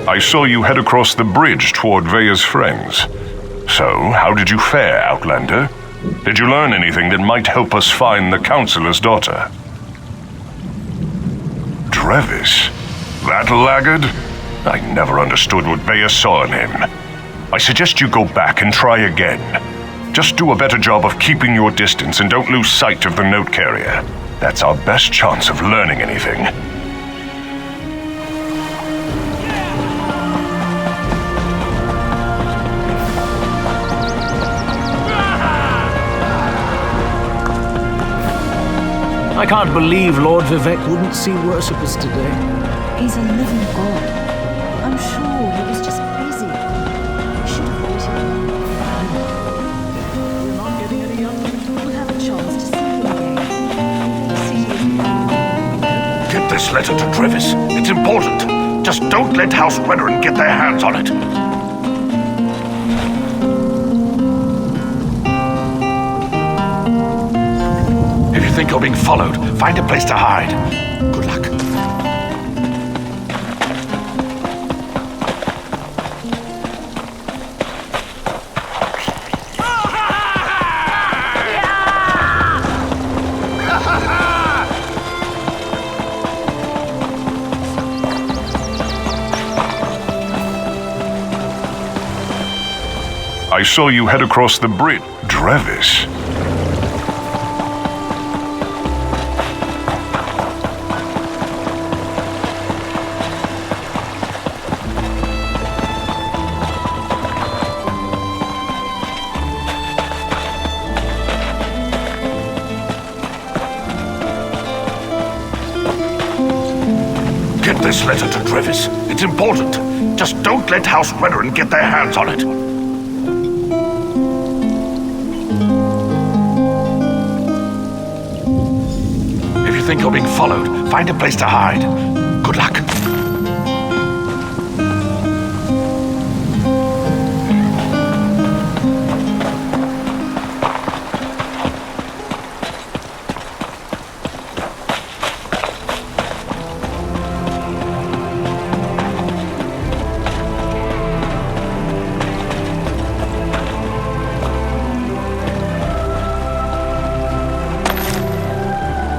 I saw you head across the bridge toward Veya's friends. So, how did you fare, Outlander? Did you learn anything that might help us find the Counselor's daughter? Trevis? That laggard? I never understood what Veya saw in him. I suggest you go back and try again. Just do a better job of keeping your distance and don't lose sight of the note carrier. That's our best chance of learning anything. I can't believe Lord Vivek wouldn't see worshippers today. He's a living god. I'm sure he was just busy. We should have waited. We're not getting any younger. We'll have a chance to see him again. Get this letter to Trevis. It's important. Just don't let House Redoran get their hands on it. If you think you're being followed, find a place to hide. Good luck. I saw you head across the bridge. Trevis? Get this letter to Trevis. It's important. Just don't let House Redoran get their hands on it. If you think you're being followed, find a place to hide. Good luck.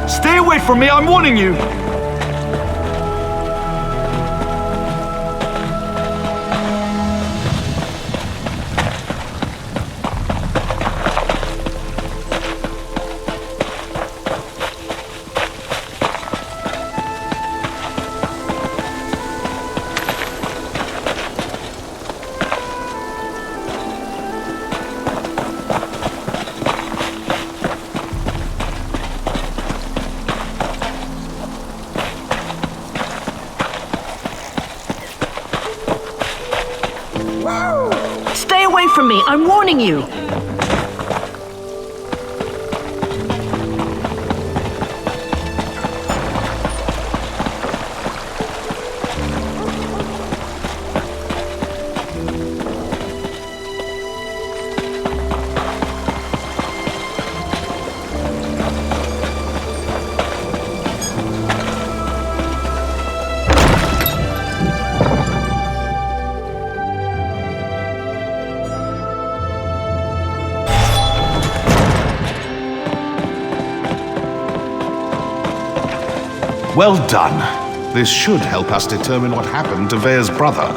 Stay away from me, I'm warning you! Stay away from me, I'm warning you! Well done. This should help us determine what happened to Veya's brother.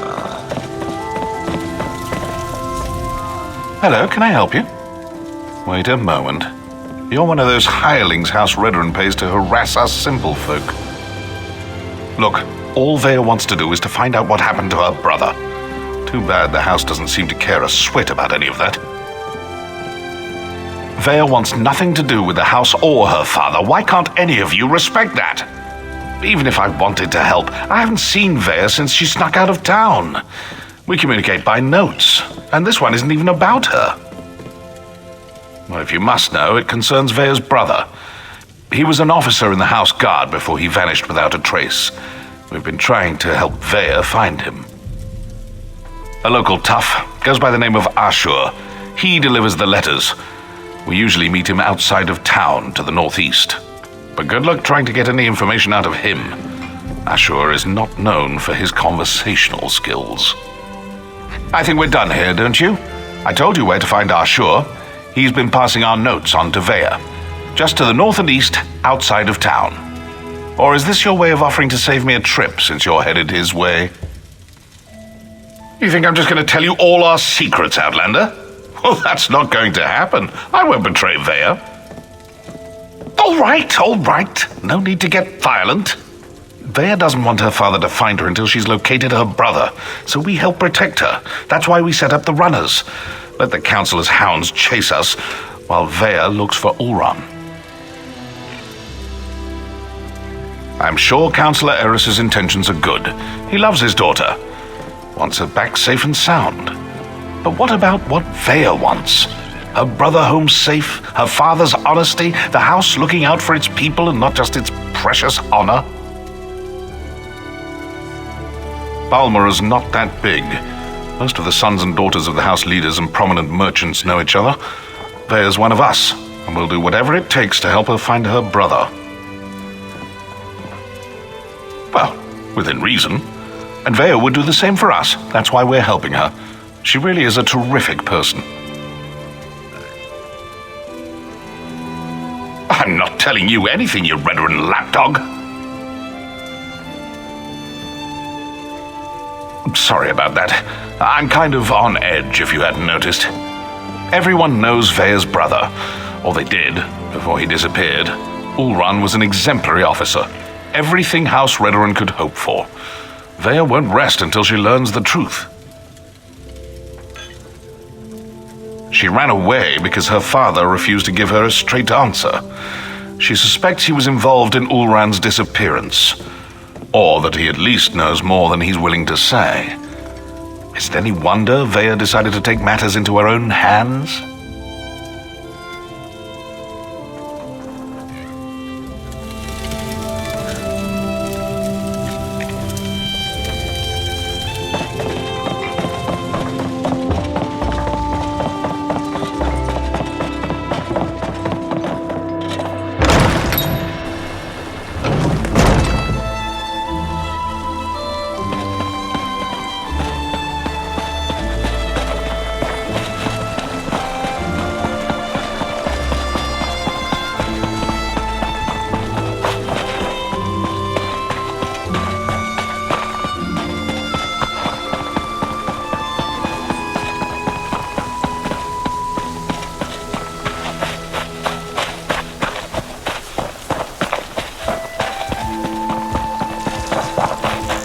Hello, can I help you? Wait a moment. You're one of those hirelings House Redoran pays to harass us simple folk. Look, all Veya wants to do is to find out what happened to her brother. Too bad the house doesn't seem to care a swit about any of that. Veya wants nothing to do with the house or her father. Why can't any of you respect that? Even if I wanted to help, I haven't seen Veya since she snuck out of town. We communicate by notes, and this one isn't even about her. Well, if you must know, it concerns Veya's brother. He was an officer in the House Guard before he vanished without a trace. We've been trying to help Veya find him. A local tough, goes by the name of Ashur. He delivers the letters. We usually meet him outside of town to the northeast. But good luck trying to get any information out of him. Ashur is not known for his conversational skills. I think we're done here, don't you? I told you where to find Ashur. He's been passing our notes on to Vea, just to the north and east, outside of town. Or is this your way of offering to save me a trip since you're headed his way? You think I'm just going to tell you all our secrets, Outlander? Well, that's not going to happen. I won't betray Vea. All right. No need to get violent. Vea doesn't want her father to find her until she's located her brother, so we help protect her. That's why we set up the runners. Let the Councilor's hounds chase us, while Vea looks for Ulran. I'm sure Councillor Eris's intentions are good. He loves his daughter. Wants her back safe and sound. But what about what Vea wants? Her brother home safe, her father's honesty, the house looking out for its people and not just its precious honor? Balmora's not that big. Most of the sons and daughters of the house leaders and prominent merchants know each other. Vea's one of us, and we'll do whatever it takes to help her find her brother. Well, within reason. And Vea would do the same for us. That's why we're helping her. She really is a terrific person. I'm not telling you anything, you Redoran lapdog. Sorry about that. I'm kind of on edge, if you hadn't noticed. Everyone knows Vea's brother, or they did, before he disappeared. Ulran was an exemplary officer. Everything House Redoran could hope for. Vea won't rest until she learns the truth. She ran away because her father refused to give her a straight answer. She suspects he was involved in Ulran's disappearance, or that he at least knows more than he's willing to say. Is it any wonder Vea decided to take matters into her own hands?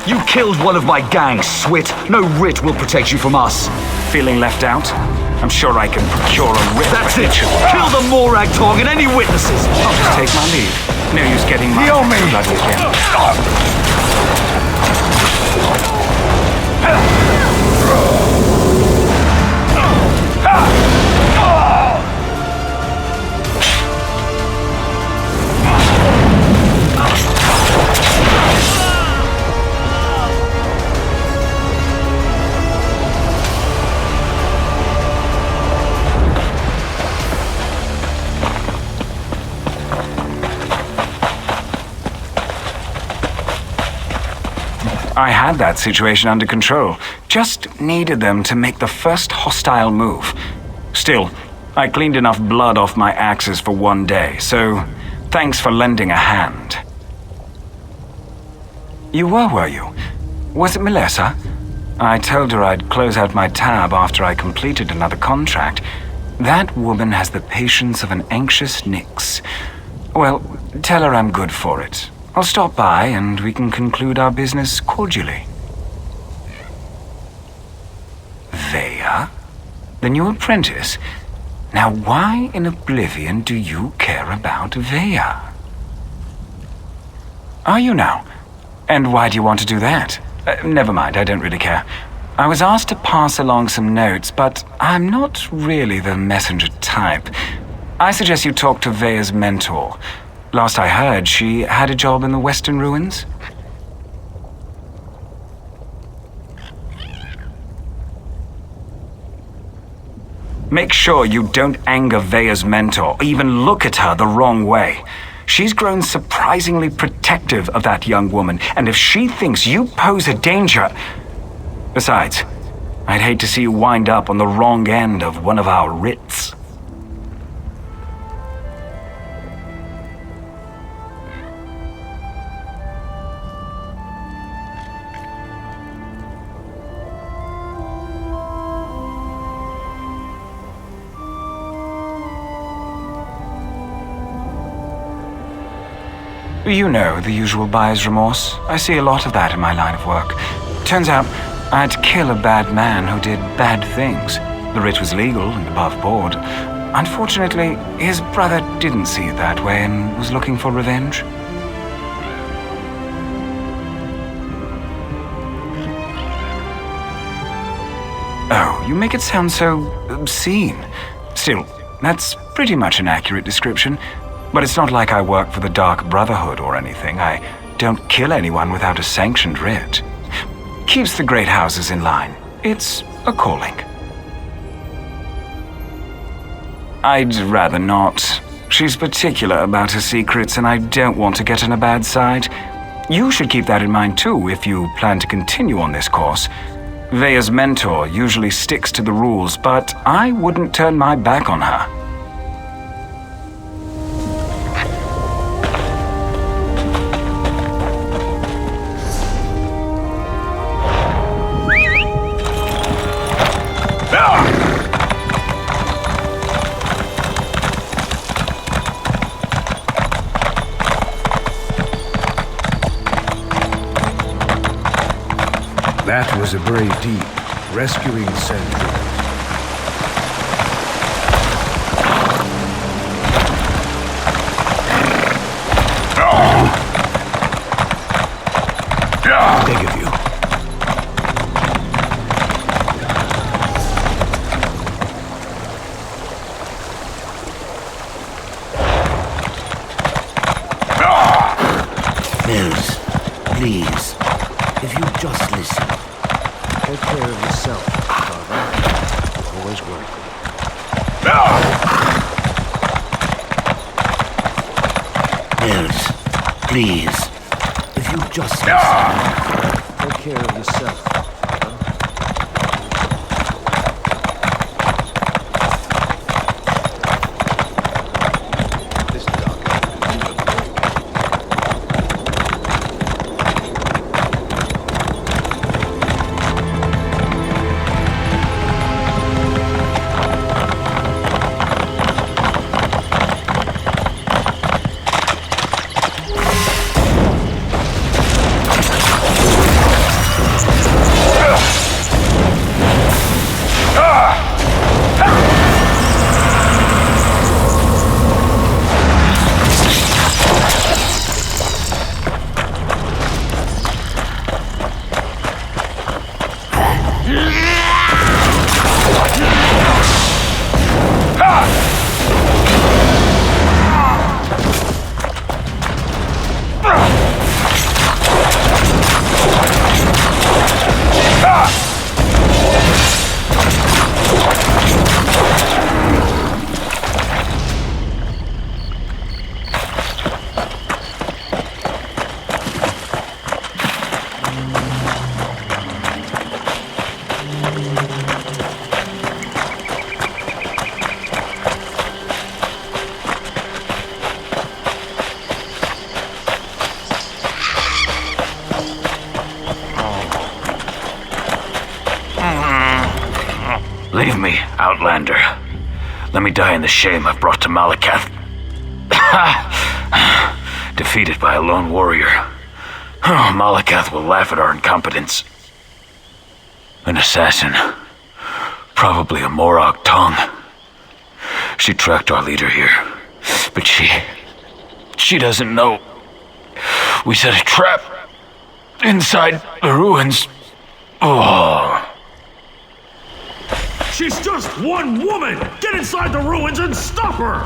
You killed one of my gang, Swit. No writ will protect you from us. Feeling left out? I'm sure I can procure a writ. That's it! Kill the Morag Tong and any witnesses! I'll just take my leave. No use getting my bloody again. I had that situation under control. Just needed them to make the first hostile move. Still, I cleaned enough blood off my axes for one day, so thanks for lending a hand. You were you? Was it Melissa? I told her I'd close out my tab after I completed another contract. That woman has the patience of an anxious Nyx. Well, tell her I'm good for it. I'll stop by and we can conclude our business cordially. Vea? The new apprentice? Now why in oblivion do you care about Vea? Are you now? And why do you want to do that? Never mind, I don't really care. I was asked to pass along some notes, but I'm not really the messenger type. I suggest you talk to Vea's mentor. Last I heard, she had a job in the Western Ruins. Make sure you don't anger Vea's mentor, or even look at her the wrong way. She's grown surprisingly protective of that young woman, and if she thinks you pose a danger... Besides, I'd hate to see you wind up on the wrong end of one of our writs. You know, the usual buyer's remorse. I see a lot of that in my line of work. Turns out, I had to kill a bad man who did bad things. The writ was legal and above board. Unfortunately, his brother didn't see it that way and was looking for revenge. Oh, you make it sound so obscene. Still, that's pretty much an accurate description. But it's not like I work for the Dark Brotherhood or anything. I don't kill anyone without a sanctioned writ. Keeps the great houses in line. It's a calling. I'd rather not. She's particular about her secrets, and I don't want to get on a bad side. You should keep that in mind too if you plan to continue on this course. Vea's mentor usually sticks to the rules, but I wouldn't turn my back on her. That was a brave deed, rescuing Sentry. Beg of you. Mills, please, if you just listen. Take care of yourself, Father. Always work. Mills, please, if you just listen. Take care of yourself. Leave me, Outlander. Let me die in the shame I've brought to Malakath. Defeated by a lone warrior. Malakath will laugh at our incompetence. An assassin. Probably a Morag tongue. She tracked our leader here. But she doesn't know. We set a trap inside the ruins. Oh. She's just one woman! Get inside the ruins and stop her!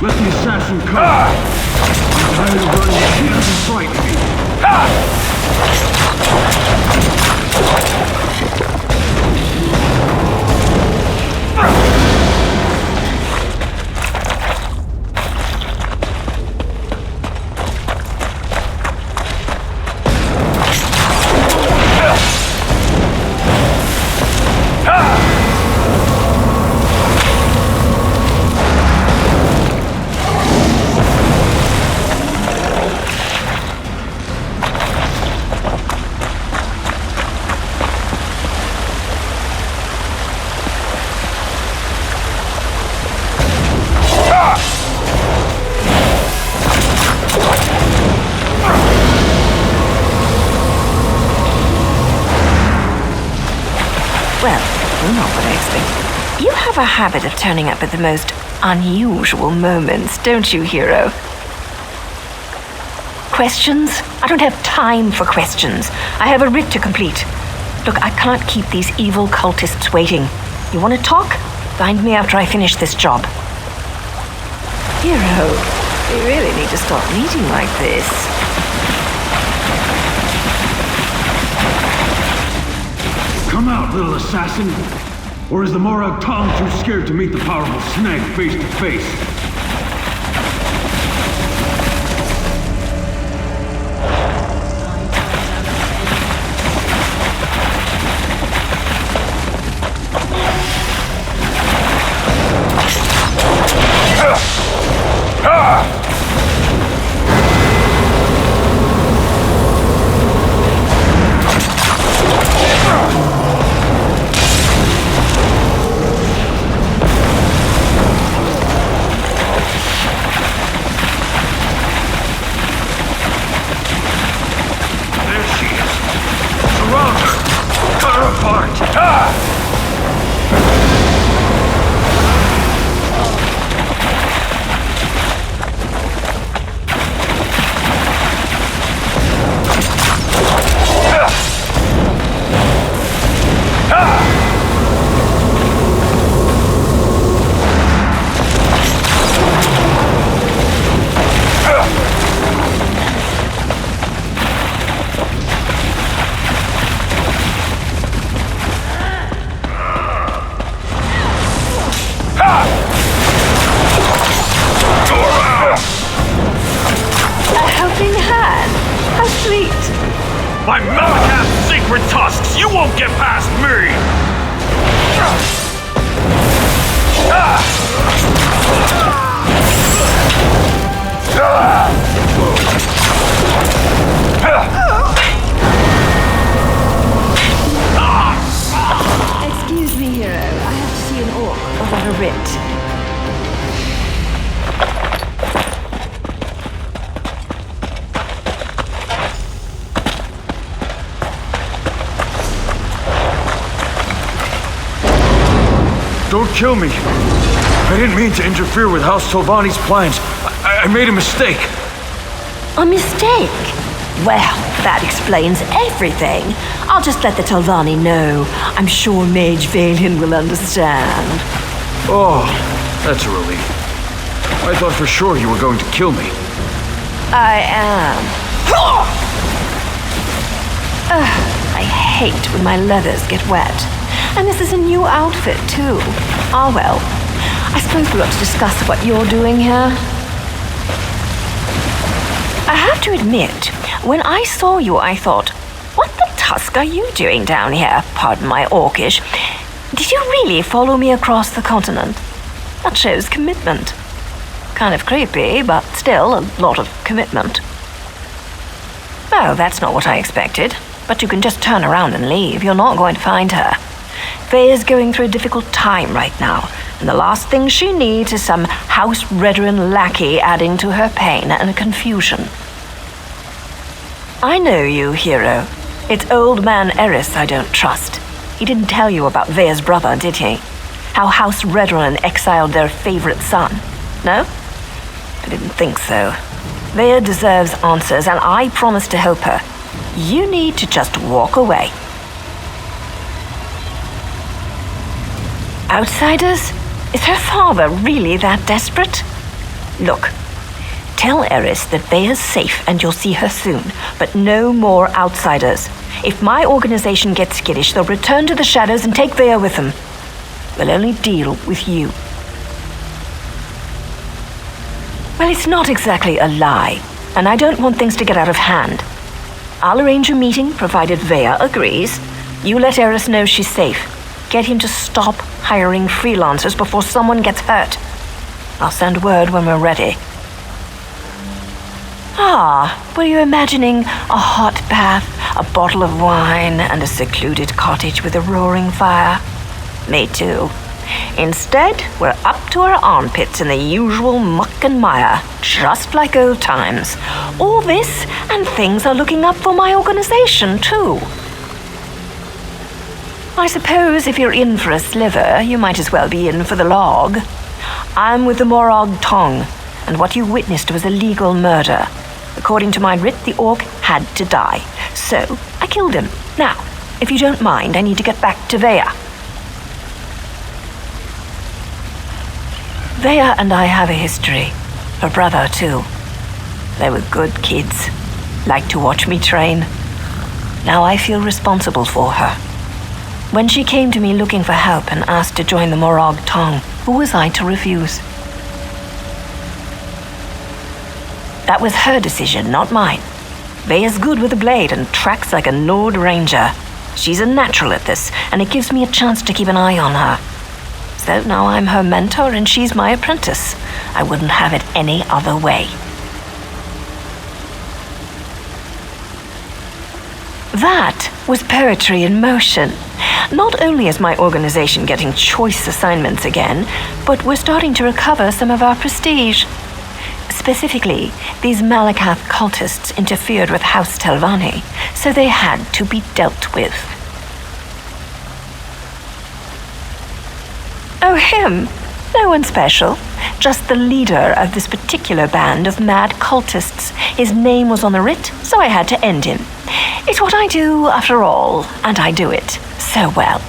Let the assassin come. I'm tired of running. He doesn't frighten me. Well, not what I expected. You have a habit of turning up at the most unusual moments, don't you, hero? Questions? I don't have time for questions. I have a writ to complete. Look, I can't keep these evil cultists waiting. You want to talk? Find me after I finish this job. Hero, we really need to stop meeting like this. Come out, little assassin. Or is the Morag Tong too scared to meet the powerful snake face to face? My Malakath's sacred tusks! You won't get past me! Excuse me, hero. I have to see an orc about a writ. Don't kill me. I didn't mean to interfere with House Tolvani's plans. I made a mistake. A mistake? Well, that explains everything. I'll just let the Tolvani know. I'm sure Mage Valian will understand. Oh, that's a relief. I thought for sure you were going to kill me. I am. I hate when my leathers get wet. And this is a new outfit, too. Ah, well. I suppose we ought to discuss what you're doing here. I have to admit, when I saw you, I thought, what the tusk are you doing down here? Pardon my orcish. Did you really follow me across the continent? That shows commitment. Kind of creepy, but still a lot of commitment. Oh, that's not what I expected. But you can just turn around and leave. You're not going to find her. Faye's going through a difficult time right now, and the last thing she needs is some house veteran lackey adding to her pain and confusion. I know you, hero. It's old man Eris I don't trust. He didn't tell you about Vea's brother, did he? How House Redron exiled their favorite son. No? I didn't think so. Vea deserves answers, and I promise to help her. You need to just walk away. Outsiders? Is her father really that desperate? Look, tell Eris that Vea's safe and you'll see her soon, but no more outsiders. If my organization gets skittish, they'll return to the shadows and take Vea with them. We'll only deal with you. Well, it's not exactly a lie, and I don't want things to get out of hand. I'll arrange a meeting, provided Vea agrees. You let Eris know she's safe. Get him to stop hiring freelancers before someone gets hurt. I'll send word when we're ready. Were you imagining a hot bath, a bottle of wine, and a secluded cottage with a roaring fire? Me too. Instead, we're up to our armpits in the usual muck and mire, just like old times. All this, and things are looking up for my organization, too. I suppose if you're in for a sliver, you might as well be in for the log. I'm with the Morag Tong, and what you witnessed was a legal murder. According to my writ, the orc had to die. So, I killed him. Now, if you don't mind, I need to get back to Vea. Vea and I have a history. Her brother, too. They were good kids. Liked to watch me train. Now I feel responsible for her. When she came to me looking for help and asked to join the Morag Tong, who was I to refuse? That was her decision, not mine. Vea's good with a blade and tracks like a Nord Ranger. She's a natural at this, and it gives me a chance to keep an eye on her. So now I'm her mentor and she's my apprentice. I wouldn't have it any other way. That was poetry in motion. Not only is my organization getting choice assignments again, but we're starting to recover some of our prestige. Specifically, these Malakath cultists interfered with House Telvanni, so they had to be dealt with. Oh, him? No one special. Just the leader of this particular band of mad cultists. His name was on the writ, so I had to end him. It's what I do, after all, and I do it so well.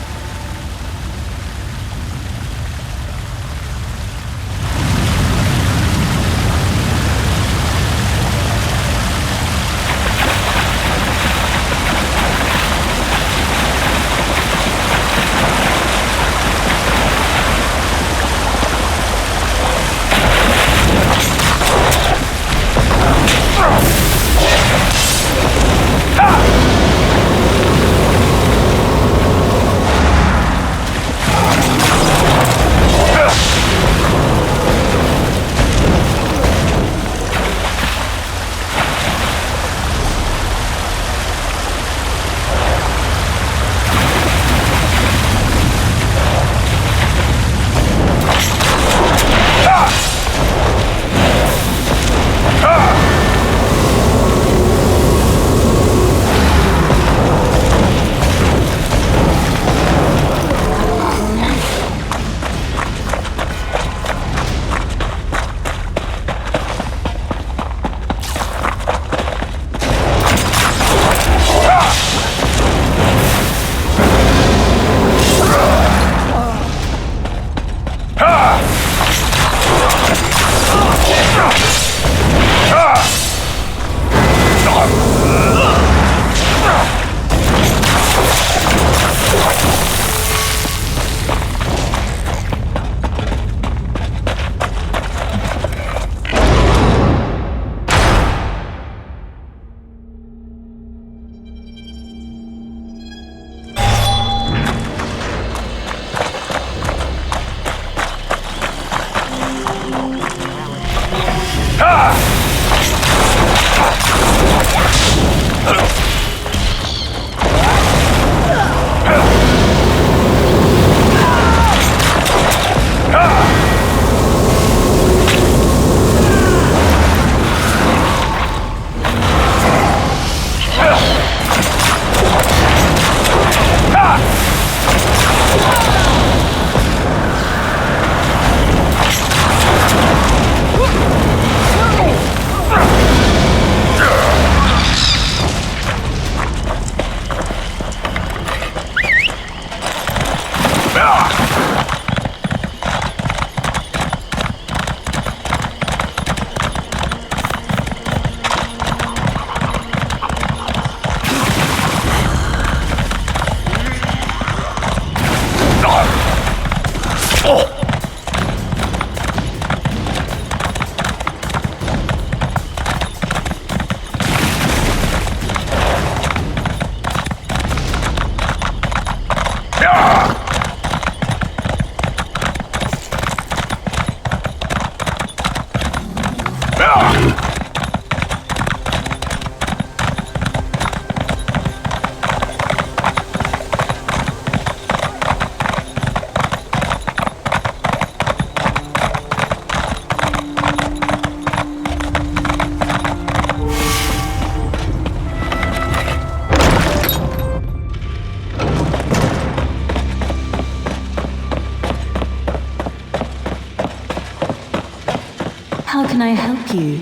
How can I help you?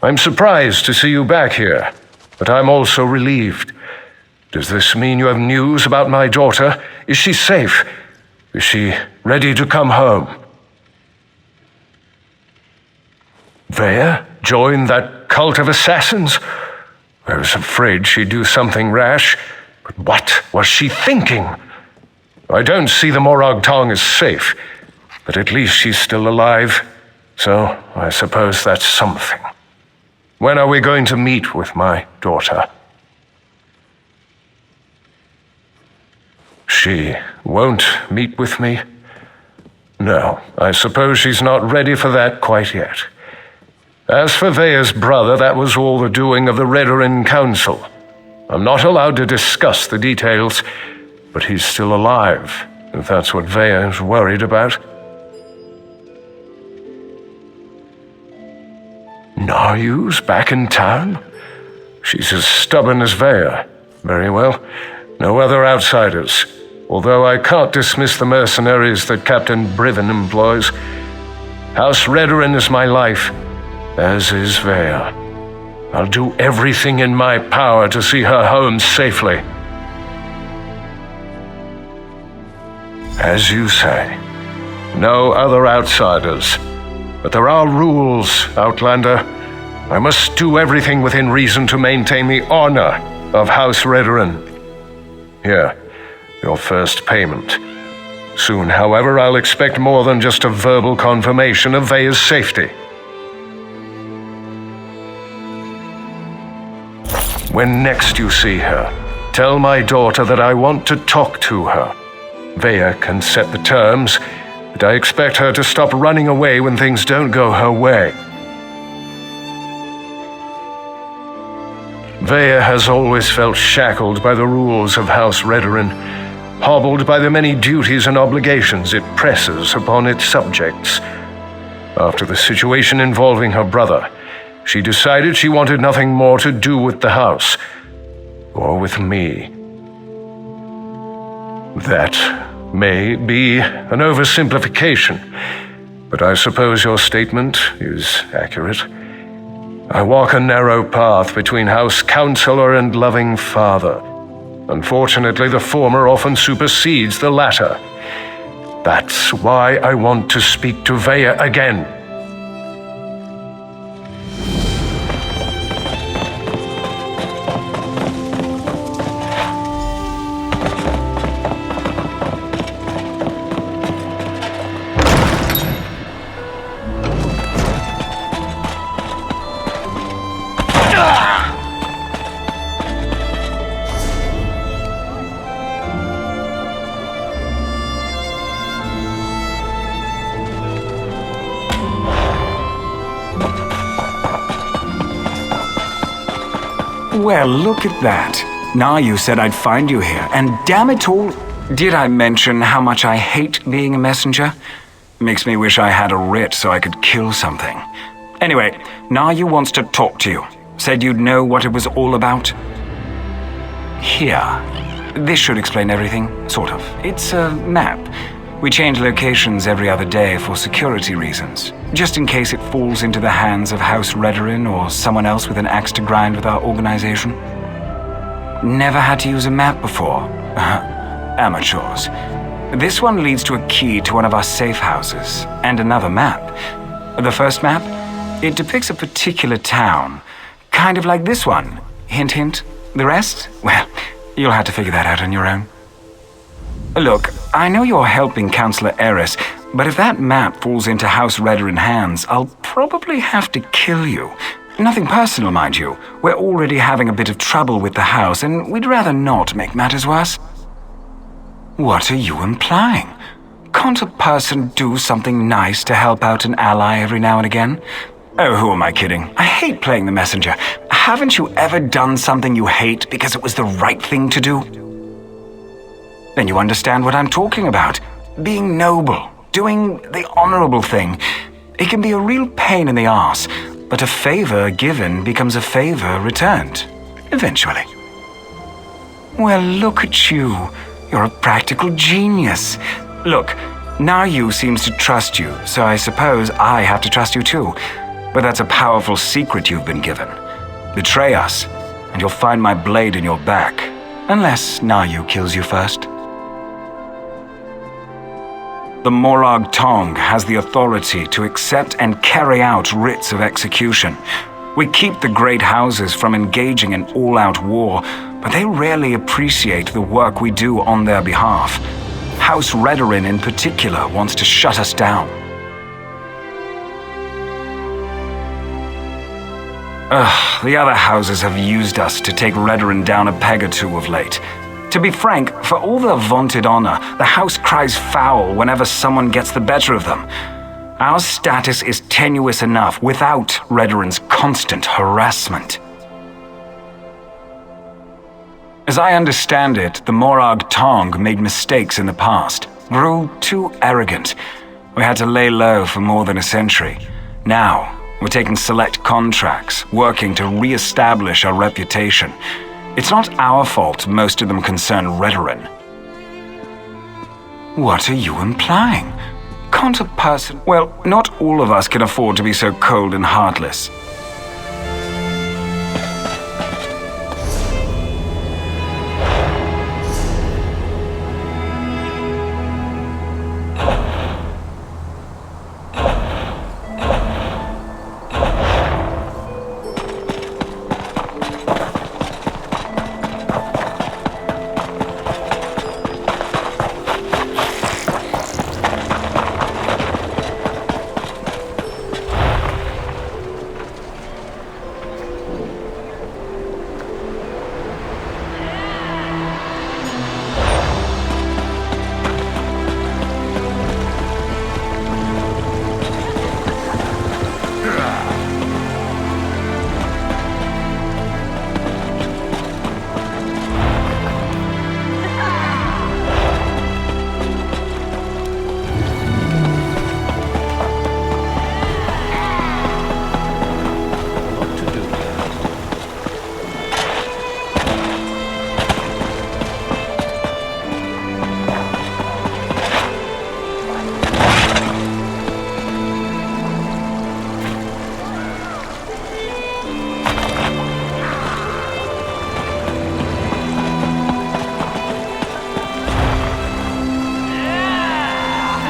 I'm surprised to see you back here, but I'm also relieved. Does this mean you have news about my daughter? Is she safe? Is she ready to come home? Vea joined that cult of assassins? I was afraid she'd do something rash, but what was she thinking? I don't see the Morag Tong as safe, but at least she's still alive, so I suppose that's something. When are we going to meet with my daughter? She won't meet with me? No, I suppose she's not ready for that quite yet. As for Vea's brother, that was all the doing of the Redoran Council. I'm not allowed to discuss the details, but he's still alive, if that's what Vea is worried about. Naryu's back in town? She's as stubborn as Vea. Very well. No other outsiders. Although I can't dismiss the mercenaries that Captain Briven employs. House Redoran is my life, as is Vea. I'll do everything in my power to see her home safely. As you say, no other outsiders. But there are rules, Outlander. I must do everything within reason to maintain the honor of House Redoran. Here, your first payment. Soon, however, I'll expect more than just a verbal confirmation of Vea's safety. When next you see her, tell my daughter that I want to talk to her. Vea can set the terms, but I expect her to stop running away when things don't go her way. Vea has always felt shackled by the rules of House Redoran, hobbled by the many duties and obligations it presses upon its subjects. After the situation involving her brother, she decided she wanted nothing more to do with the house, or with me. That may be an oversimplification, but I suppose your statement is accurate. I walk a narrow path between House Counselor and loving father. Unfortunately, the former often supersedes the latter. That's why I want to speak to Vea again. Well, look at that. Naryu said I'd find you here, and damn it all, did I mention how much I hate being a messenger? Makes me wish I had a writ so I could kill something. Anyway, Naryu wants to talk to you. Said you'd know what it was all about. Here. This should explain everything, sort of. It's a map. We change locations every other day for security reasons, just in case it falls into the hands of House Redoran or someone else with an axe to grind with our organization. Never had to use a map before. Amateurs. This one leads to a key to one of our safe houses, and another map. The first map, it depicts a particular town, kind of like this one. Hint, hint. The rest? Well, you'll have to figure that out on your own. Look, I know you're helping Councillor Eris, but if that map falls into House Redoran hands, I'll probably have to kill you. Nothing personal, mind you. We're already having a bit of trouble with the house, and we'd rather not make matters worse. What are you implying? Can't a person do something nice to help out an ally every now and again? Oh, who am I kidding? I hate playing the messenger. Haven't you ever done something you hate because it was the right thing to do? Then you understand what I'm talking about. Being noble, doing the honorable thing. It can be a real pain in the arse, but a favor given becomes a favor returned, eventually. Well, look at you. You're a practical genius. Look, Nayu seems to trust you, so I suppose I have to trust you too. But that's a powerful secret you've been given. Betray us, and you'll find my blade in your back. Unless Nayu kills you first. The Morag Tong has the authority to accept and carry out writs of execution. We keep the great houses from engaging in all-out war, but they rarely appreciate the work we do on their behalf. House Redorin in particular wants to shut us down. The other houses have used us to take Redorin down a peg or two of late. To be frank, for all their vaunted honor, the house cries foul whenever someone gets the better of them. Our status is tenuous enough without Redorin's constant harassment. As I understand it, the Morag Tong made mistakes in the past, grew too arrogant. We had to lay low for more than a century. Now, we're taking select contracts, working to re-establish our reputation. It's not our fault most of them concern Redorin. What are you implying? Can't a person... Well, not all of us can afford to be so cold and heartless.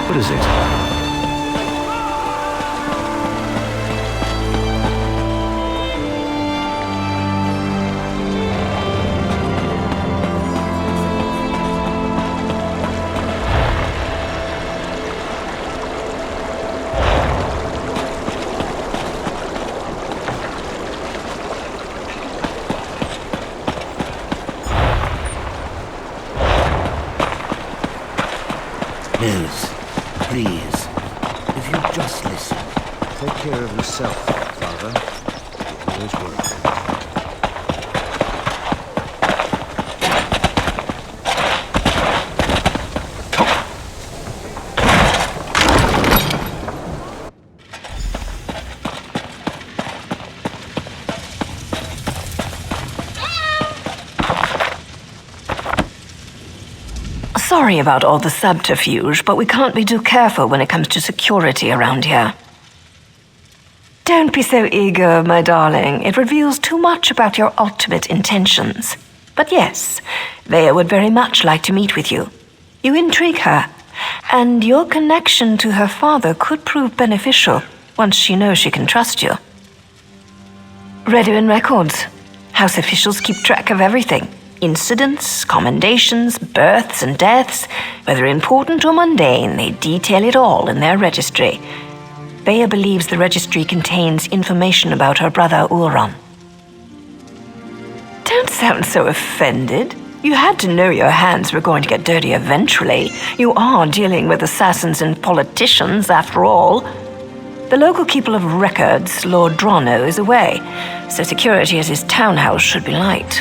What is it? Liz, please, if you just listen, take care of yourself, Father. You always were. Sorry about all the subterfuge, but we can't be too careful when it comes to security around here. Don't be so eager, my darling. It reveals too much about your ultimate intentions. But yes, Vea would very much like to meet with you. You intrigue her, and your connection to her father could prove beneficial once she knows she can trust you. Redorin records. House officials keep track of everything. Incidents, commendations, births and deaths, whether important or mundane, they detail it all in their registry. Vea believes the registry contains information about her brother Ulron. Don't sound so offended. You had to know your hands were going to get dirty eventually. You are dealing with assassins and politicians, after all. The local keeper of records, Lord Drono, is away, so security at his townhouse should be light.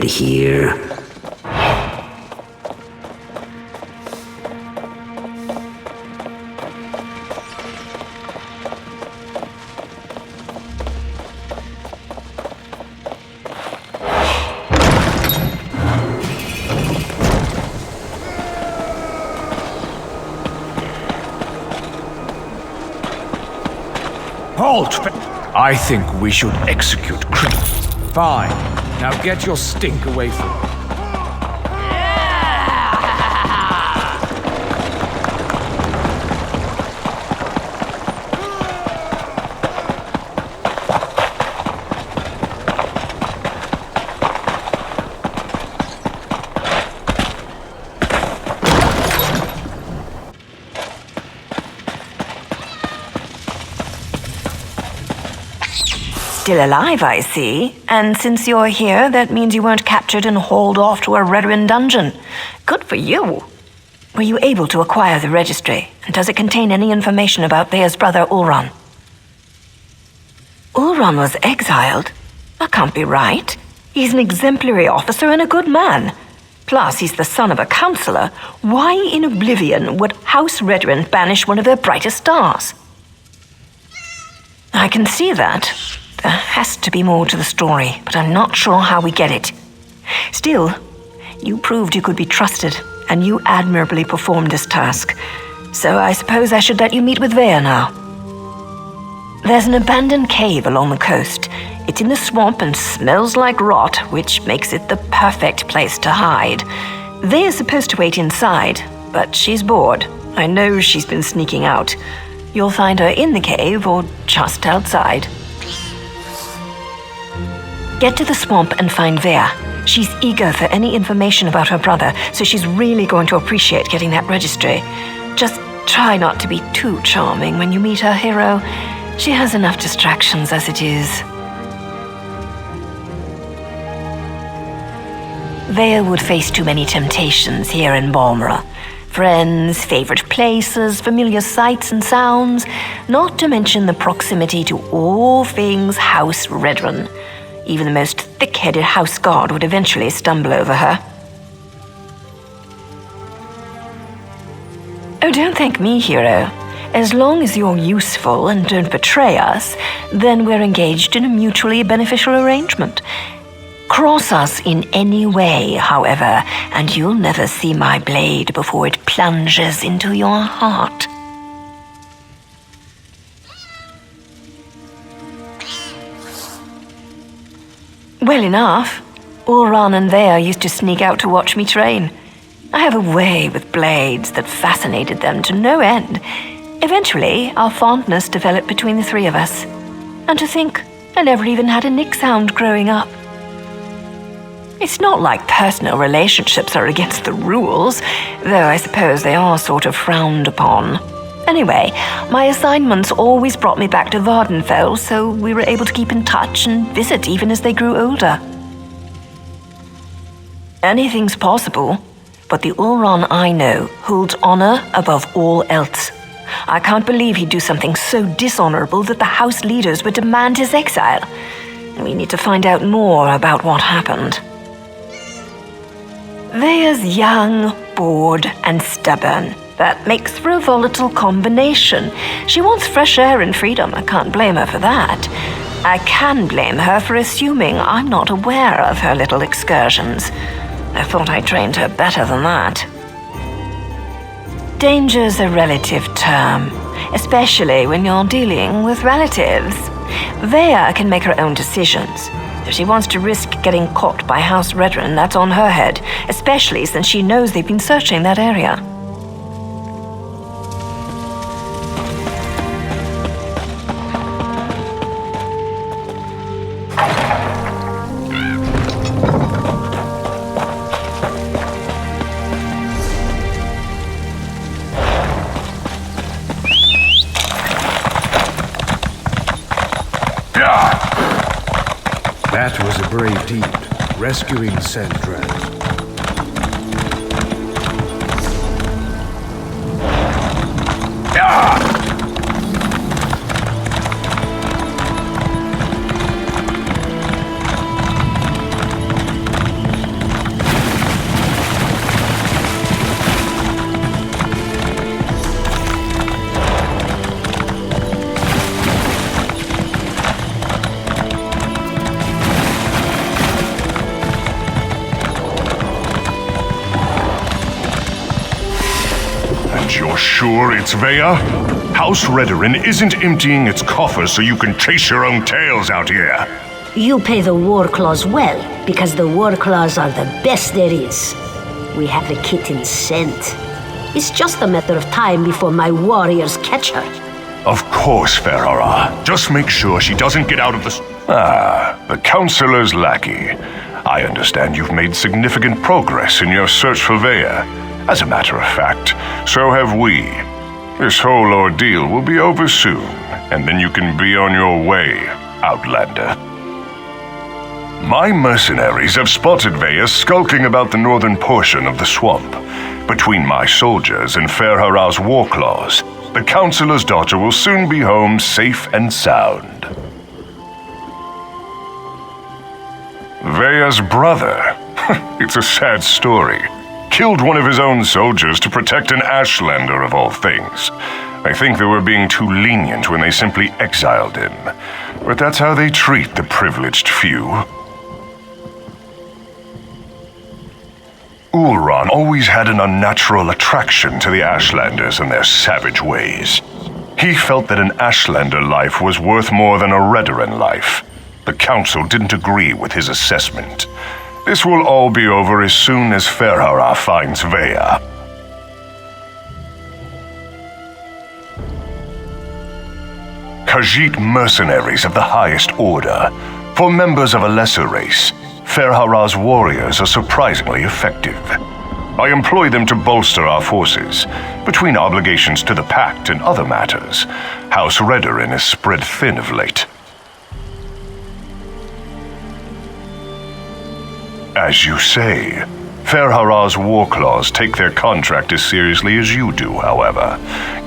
here. Halt! I think we should execute criminals. Fine. Now get your stink away from me. Still alive, I see. And since you're here, that means you weren't captured and hauled off to a Redoran dungeon. Good for you. Were you able to acquire the registry? And does it contain any information about Thea's brother, Ulron? Ulron was exiled? That can't be right. He's an exemplary officer and a good man. Plus, he's the son of a counselor. Why in oblivion would House Redoran banish one of their brightest stars? I can see that. There has to be more to the story, but I'm not sure how we get it. Still, you proved you could be trusted, and you admirably performed this task. So I suppose I should let you meet with Vea now. There's an abandoned cave along the coast. It's in the swamp and smells like rot, which makes it the perfect place to hide. Vea's supposed to wait inside, but she's bored. I know she's been sneaking out. You'll find her in the cave or just outside. Get to the swamp and find Vea. She's eager for any information about her brother, so she's really going to appreciate getting that registry. Just try not to be too charming when you meet her hero. She has enough distractions as it is. Vea would face too many temptations here in Balmora. Friends, favorite places, familiar sights and sounds, not to mention the proximity to all things House Redoran. Even the most thick-headed house guard would eventually stumble over her. Oh, don't thank me, hero. As long as you're useful and don't betray us, then we're engaged in a mutually beneficial arrangement. Cross us in any way, however, and you'll never see my blade before it plunges into your heart. Well enough. Ulron and Vea used to sneak out to watch me train. I have a way with blades that fascinated them to no end. Eventually, our fondness developed between the three of us. And to think, I never even had a Nick sound growing up. It's not like personal relationships are against the rules, though I suppose they are sort of frowned upon. Anyway, my assignments always brought me back to Vardenfell, so we were able to keep in touch and visit even as they grew older. Anything's possible, but the Ulron I know holds honor above all else. I can't believe he'd do something so dishonorable that the house leaders would demand his exile. We need to find out more about what happened. Vea's young, bored, and stubborn. That makes for a volatile combination. She wants fresh air and freedom. I can't blame her for that. I can blame her for assuming I'm not aware of her little excursions. I thought I trained her better than that. Danger's a relative term, especially when you're dealing with relatives. Vea can make her own decisions. If she wants to risk getting caught by House Redoran, that's on her head, especially since she knows they've been searching that area. That was a brave deed, rescuing Sandra. You're sure it's Vea? House Redorin isn't emptying its coffers so you can chase your own tails out here. You pay the war claws well, because the war claws are the best there is. We have the kitten scent. It's just a matter of time before my warriors catch her. Of course, Ferrara. Just make sure she doesn't get out of the... the Counselor's lackey. I understand you've made significant progress in your search for Vea. As a matter of fact, so have we. This whole ordeal will be over soon, and then you can be on your way, Outlander. My mercenaries have spotted Vea skulking about the northern portion of the swamp. Between my soldiers and Ferhara's war claws, the Counselor's daughter will soon be home safe and sound. Vea's brother, it's a sad story, killed one of his own soldiers to protect an Ashlander of all things. I think they were being too lenient when they simply exiled him. But that's how they treat the privileged few. Ulron always had an unnatural attraction to the Ashlanders and their savage ways. He felt that an Ashlander life was worth more than a Redoran life. The Council didn't agree with his assessment. This will all be over as soon as Ferhara finds Vea. Khajiit mercenaries of the highest order. For members of a lesser race, Ferhara's warriors are surprisingly effective. I employ them to bolster our forces. Between obligations to the Pact and other matters, House Redorin is spread thin of late. As you say, Ferhara's war claws take their contract as seriously as you do, however.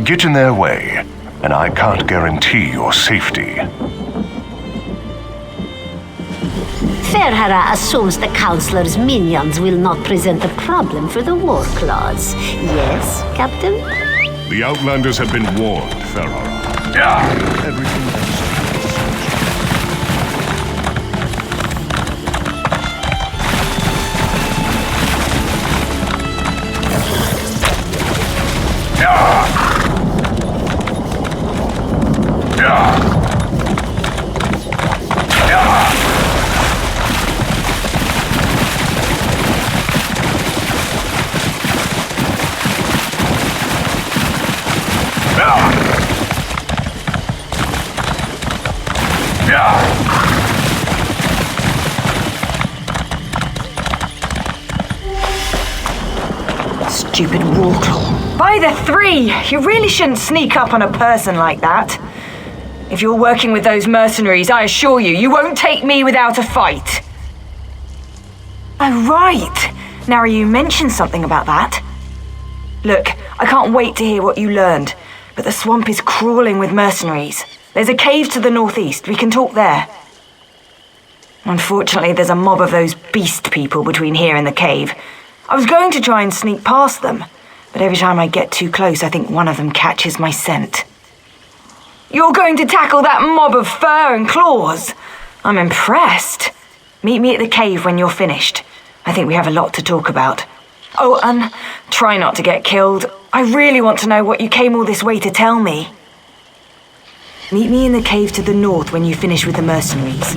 Get in their way, and I can't guarantee your safety. Ferhara assumes the Counselor's minions will not present a problem for the war claws. Yes, Captain? The Outlanders have been warned, Ferhara. Everything that is... Stupid Warclaw. By the three! You really shouldn't sneak up on a person like that. If you're working with those mercenaries, I assure you, you won't take me without a fight. Oh, right. Now you mentioned something about that. Look, I can't wait to hear what you learned, but the swamp is crawling with mercenaries. There's a cave to the northeast. We can talk there. Unfortunately, there's a mob of those beast people between here and the cave. I was going to try and sneak past them, but every time I get too close, I think one of them catches my scent. You're going to tackle that mob of fur and claws? I'm impressed. Meet me at the cave when you're finished. I think we have a lot to talk about. Oh, and try not to get killed. I really want to know what you came all this way to tell me. Meet me in the cave to the north when you finish with the mercenaries.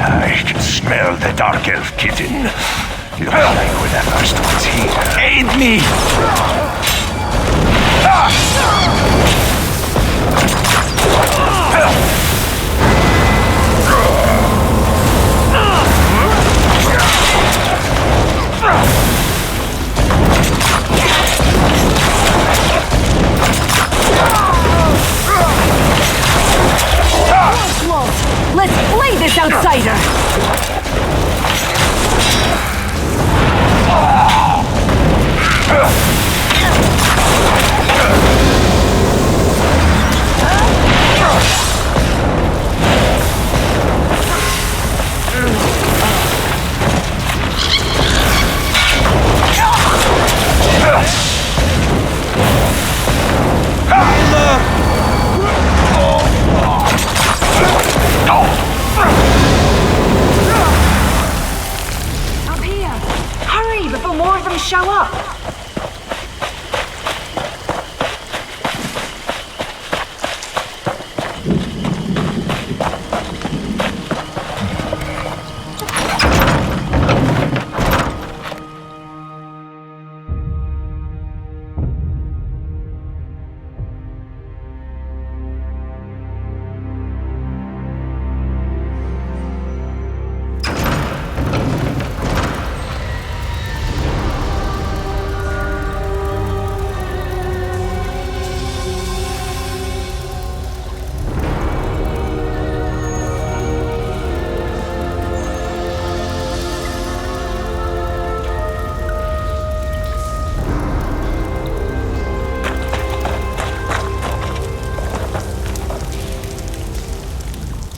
I can smell the dark elf kitten. Looks like we're the first ones here. Aid me! Let's play this outsider! Up here! Hurry before more of them show up!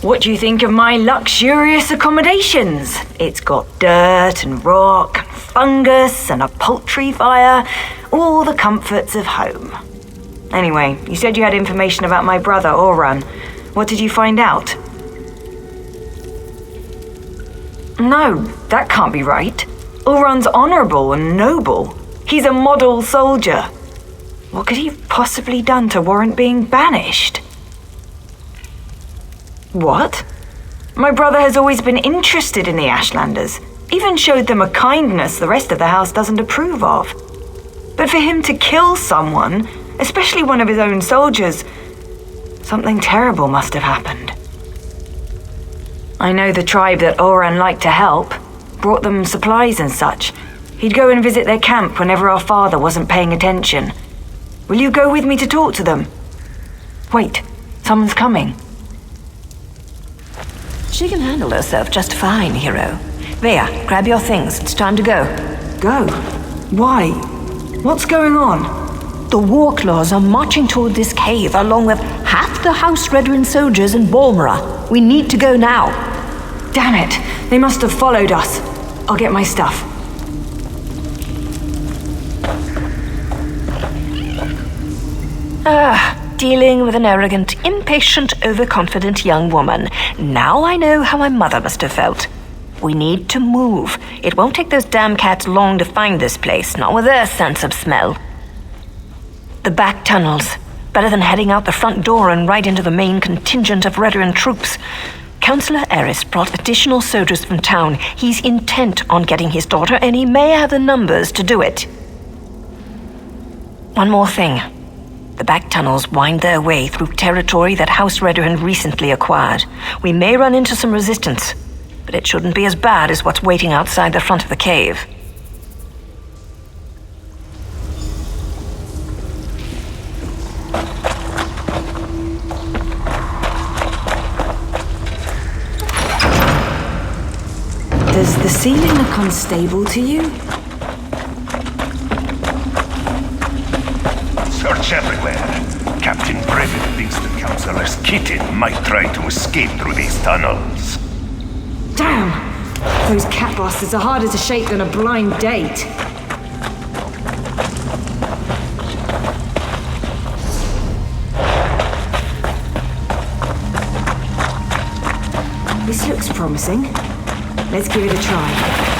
What do you think of my luxurious accommodations? It's got dirt and rock, and fungus and a poultry fire, all the comforts of home. Anyway, you said you had information about my brother, Oran. What did you find out? No, that can't be right. Oran's honorable and noble. He's a model soldier. What could he have possibly done to warrant being banished? What? My brother has always been interested in the Ashlanders, even showed them a kindness the rest of the house doesn't approve of. But for him to kill someone, especially one of his own soldiers, something terrible must have happened. I know the tribe that Oran liked to help, brought them supplies and such. He'd go and visit their camp whenever our father wasn't paying attention. Will you go with me to talk to them? Wait, someone's coming. She can handle herself just fine, hero. Vea, grab your things. It's time to go. Go? Why? What's going on? The war claws are marching toward this cave along with half the House Redwin soldiers in Balmora. We need to go now. Damn it! They must have followed us. I'll get my stuff. Dealing with an arrogant, impatient, overconfident young woman. Now I know how my mother must have felt. We need to move. It won't take those damn cats long to find this place, not with their sense of smell. The back tunnels. Better than heading out the front door and right into the main contingent of Redwin troops. Councillor Eris brought additional soldiers from town. He's intent on getting his daughter, and he may have the numbers to do it. One more thing. The back tunnels wind their way through territory that House Redwin recently acquired. We may run into some resistance, but it shouldn't be as bad as what's waiting outside the front of the cave. Does the ceiling look unstable to you? Search everywhere. Captain Brevin thinks the Councillor's kitten might try to escape through these tunnels. Damn! Those cat bastards are harder to shake than a blind date. This looks promising. Let's give it a try.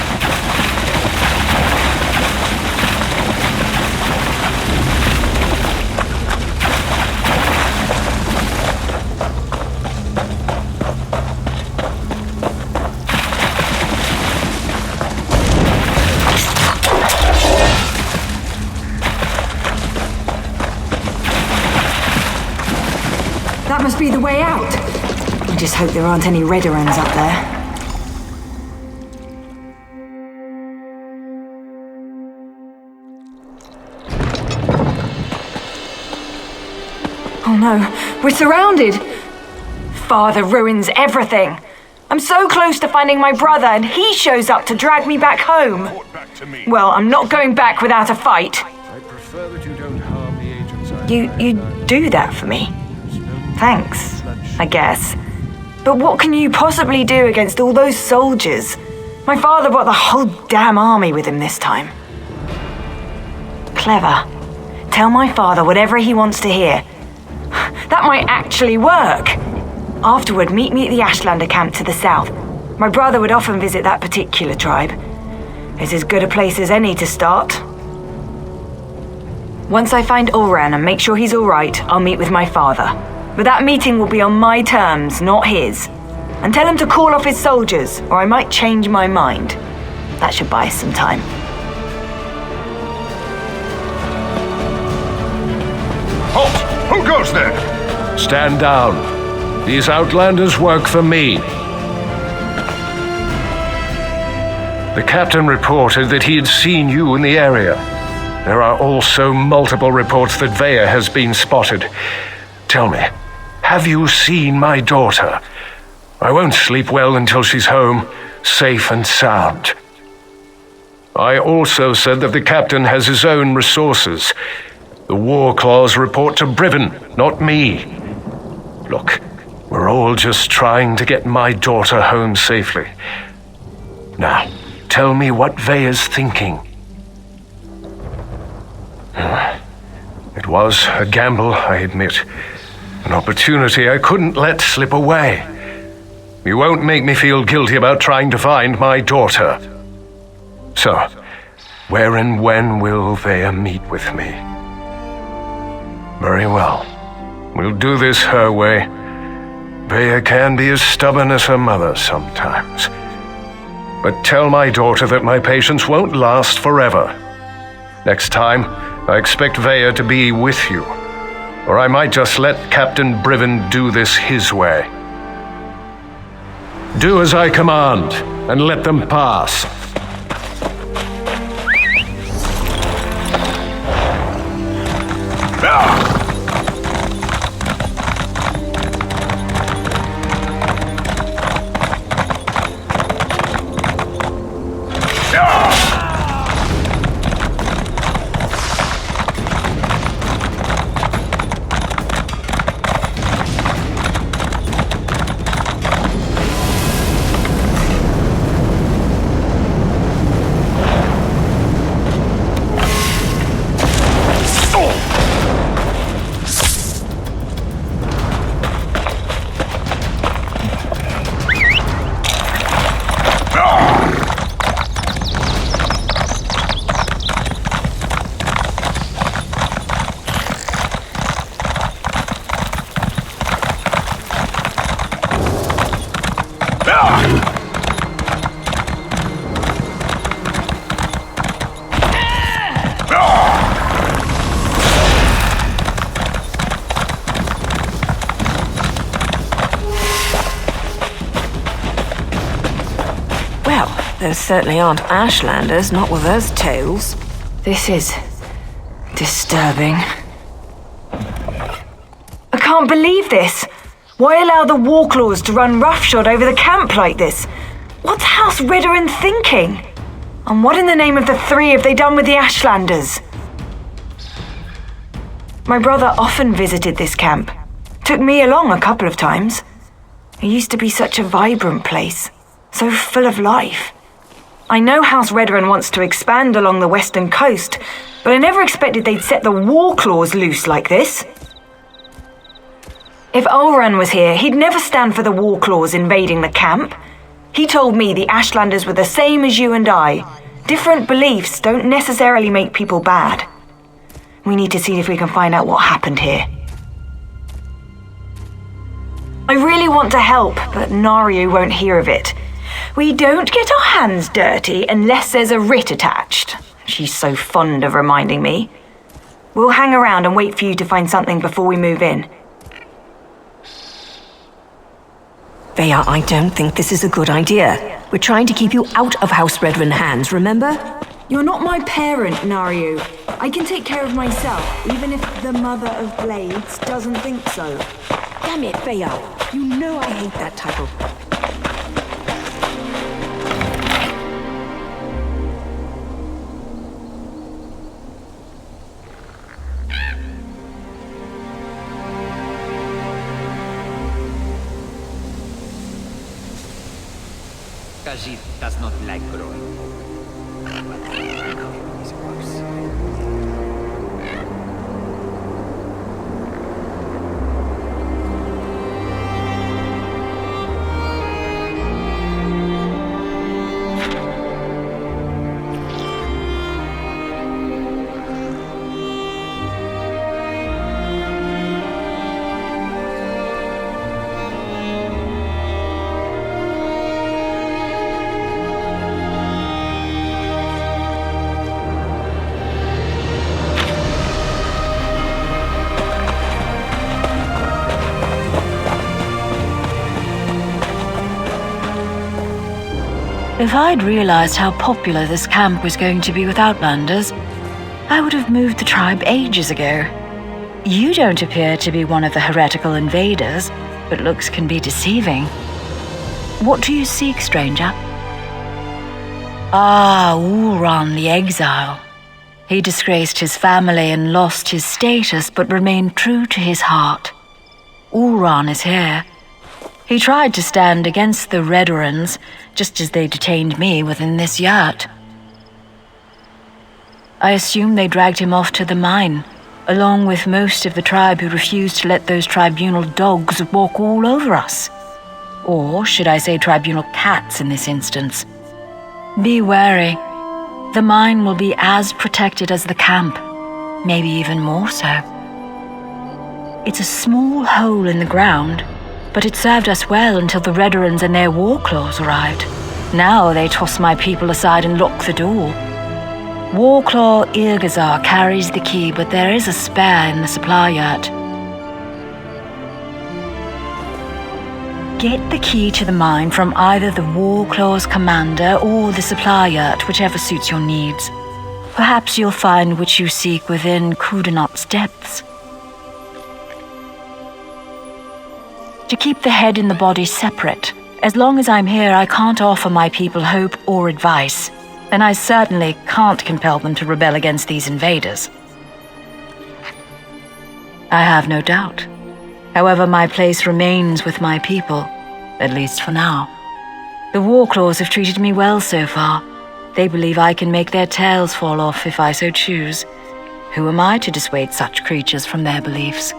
That must be the way out. I just hope there aren't any Redderons up there. Oh no, we're surrounded! Father ruins everything! I'm so close to finding my brother and he shows up to drag me back home! Well, I'm not going back without a fight. I prefer that you don't harm the agents. You do that for me? Thanks, I guess. But what can you possibly do against all those soldiers? My father brought the whole damn army with him this time. Clever. Tell my father whatever he wants to hear. That might actually work. Afterward, meet me at the Ashlander camp to the south. My brother would often visit that particular tribe. It's as good a place as any to start. Once I find Oran and make sure he's all right, I'll meet with my father. But that meeting will be on my terms, not his. And tell him to call off his soldiers, or I might change my mind. That should buy us some time. Halt! Who goes there? Stand down. These outlanders work for me. The captain reported that he had seen you in the area. There are also multiple reports that Vea has been spotted. Tell me, have you seen my daughter? I won't sleep well until she's home, safe and sound. I also said that the captain has his own resources. The war claws report to Brivin, not me. Look, We're all just trying to get my daughter home safely. Now, tell me what Veya's thinking. It was a gamble, I admit. An opportunity I couldn't let slip away. You won't make me feel guilty about trying to find my daughter. So, where and when will Veya meet with me? Very well. We'll do this her way. Veya can be as stubborn as her mother sometimes. But tell my daughter that my patience won't last forever. Next time, I expect Veya to be with you. Or I might just let Captain Briven do this his way. Do as I command, and let them pass. Those certainly aren't Ashlanders, not with those tails. This is disturbing. I can't believe this. Why allow the Warclaws to run roughshod over the camp like this? What's House Redoran thinking? And what in the name of the three have they done with the Ashlanders? My brother often visited this camp. Took me along a couple of times. It used to be such a vibrant place, so full of life. I know House Redoran wants to expand along the western coast, but I never expected they'd set the Warclaws loose like this. If Ulran was here, he'd never stand for the Warclaws invading the camp. He told me the Ashlanders were the same as you and I. Different beliefs don't necessarily make people bad. We need to see if we can find out what happened here. I really want to help, but Naryu won't hear of it. We don't get our hands dirty unless there's a writ attached. She's so fond of reminding me. We'll hang around and wait for you to find something before we move in. Veya, I don't think this is a good idea. We're trying to keep you out of House Redoran hands, remember? You're not my parent, Naryu. I can take care of myself, even if the Mother of Blades doesn't think so. Damn it, Veya. You know I hate that title. Khajiit does not like growing old. If I'd realized how popular this camp was going to be with Outlanders, I would have moved the tribe ages ago. You don't appear to be one of the heretical invaders, but looks can be deceiving. What do you seek, stranger? Ah, Ulran the Exile. He disgraced his family and lost his status, but remained true to his heart. Ulran is here. He tried to stand against the Redorans, just as they detained me within this yurt. I assume they dragged him off to the mine, along with most of the tribe who refused to let those tribunal dogs walk all over us. Or should I say tribunal cats in this instance? Be wary. The mine will be as protected as the camp, maybe even more so. It's a small hole in the ground, but it served us well until the Redorans and their war claws arrived. Now they toss my people aside and lock the door. Warclaw Irgazar carries the key, but there is a spare in the supply yurt. Get the key to the mine from either the Warclaw's commander or the supply yurt, whichever suits your needs. Perhaps you'll find what you seek within Kudanot's depths. To keep the head and the body separate. As long as I'm here, I can't offer my people hope or advice, and I certainly can't compel them to rebel against these invaders. I have no doubt. However, my place remains with my people, at least for now. The Warclaws have treated me well so far. They believe I can make their tails fall off if I so choose. Who am I to dissuade such creatures from their beliefs?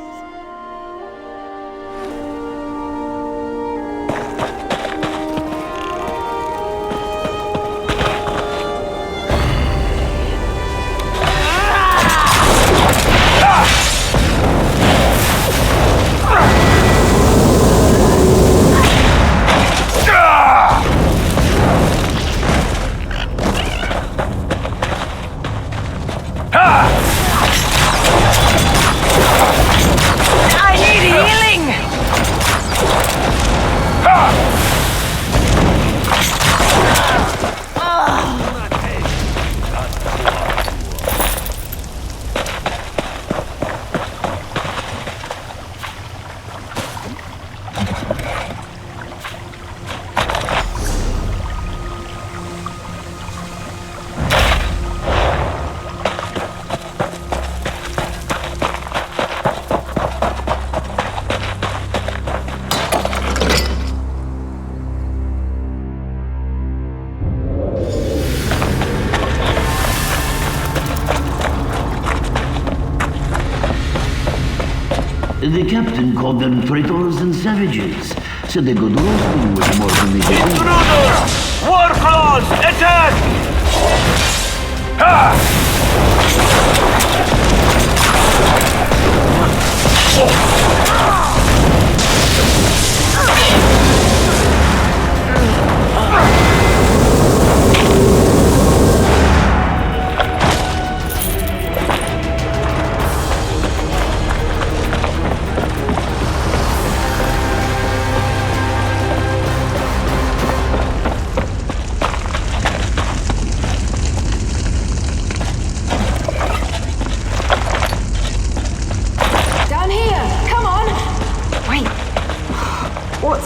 The captain called them traitors and savages. Said they could roast them with more than they did. Intruders! War claws! Attack!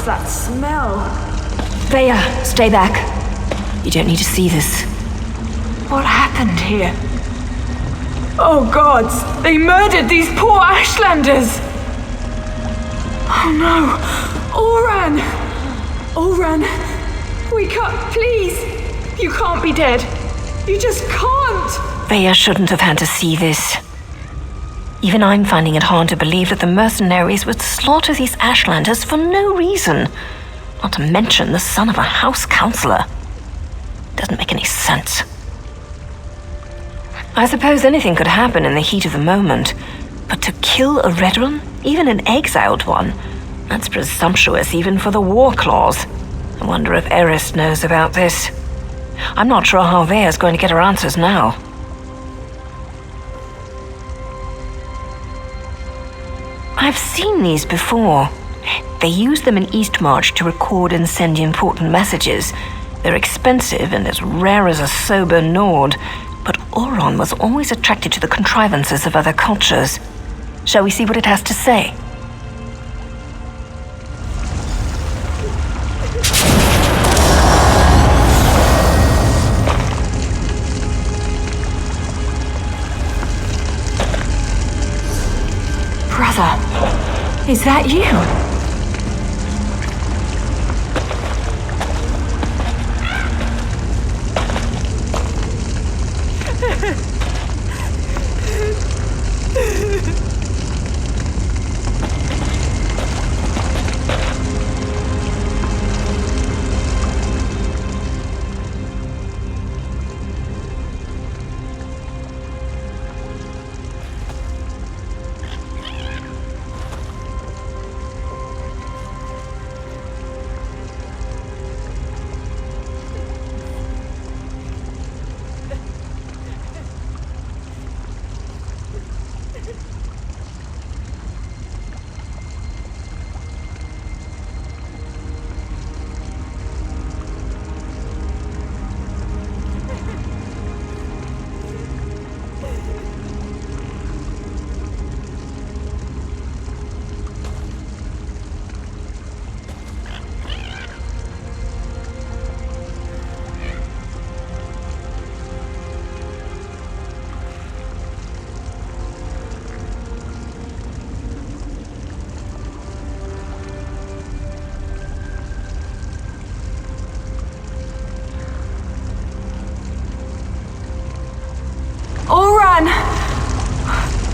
That smell. Thea, stay back. You don't need to see this. What happened here? Oh gods, they murdered these poor Ashlanders! Oh no! Oran! Oran! Wake up, please! You can't be dead. You just can't! Thea shouldn't have had to see this. Even I'm finding it hard to believe that the mercenaries would slaughter these Ashlanders for no reason. Not to mention the son of a house councillor. Doesn't make any sense. I suppose anything could happen in the heat of the moment, but to kill a Redoran, even an exiled one, that's presumptuous even for the war claws. I wonder if Eris knows about this. I'm not sure how Vea's going to get her answers now. I've seen these before. They use them in Eastmarch to record and send important messages. They're expensive and as rare as a sober Nord, but Oron was always attracted to the contrivances of other cultures. Shall we see what it has to say? Brother, is that you?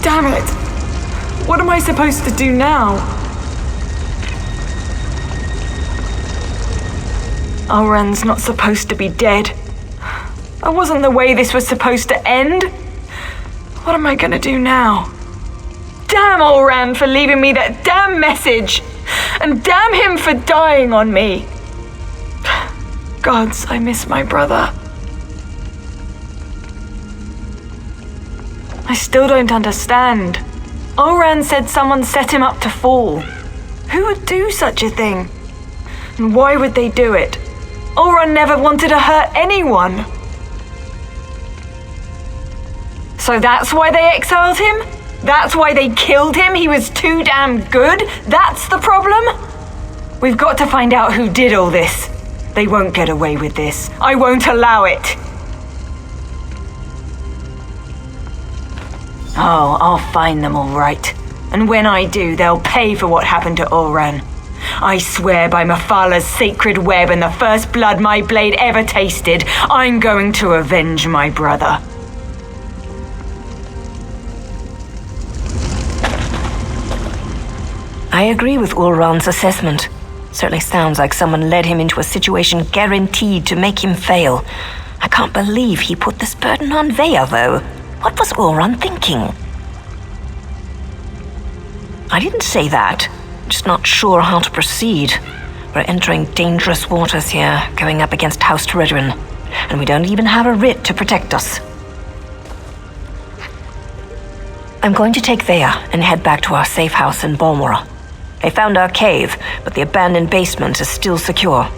Damn it! What am I supposed to do now? Oren's not supposed to be dead. That wasn't the way this was supposed to end. What am I gonna do now? Damn Oren for leaving me that damn message! And damn him for dying on me! Gods, I miss my brother. I still don't understand. Oren said someone set him up to fall. Who would do such a thing? And why would they do it? Oren never wanted to hurt anyone. So that's why they exiled him? That's why they killed him? He was too damn good? That's the problem? We've got to find out who did all this. They won't get away with this. I won't allow it. Oh, I'll find them all right. And when I do, they'll pay for what happened to Oren. I swear by Mafala's sacred web and the first blood my blade ever tasted, I'm going to avenge my brother. I agree with Ulran's assessment. Certainly sounds like someone led him into a situation guaranteed to make him fail. I can't believe he put this burden on Vea, though. What was Ulran thinking? I didn't say that. Just not sure how to proceed. We're entering dangerous waters here, going up against House Teredrin, and we don't even have a writ to protect us. I'm going to take Vea and head back to our safe house in Balmora. They found our cave, but the abandoned basement is still secure.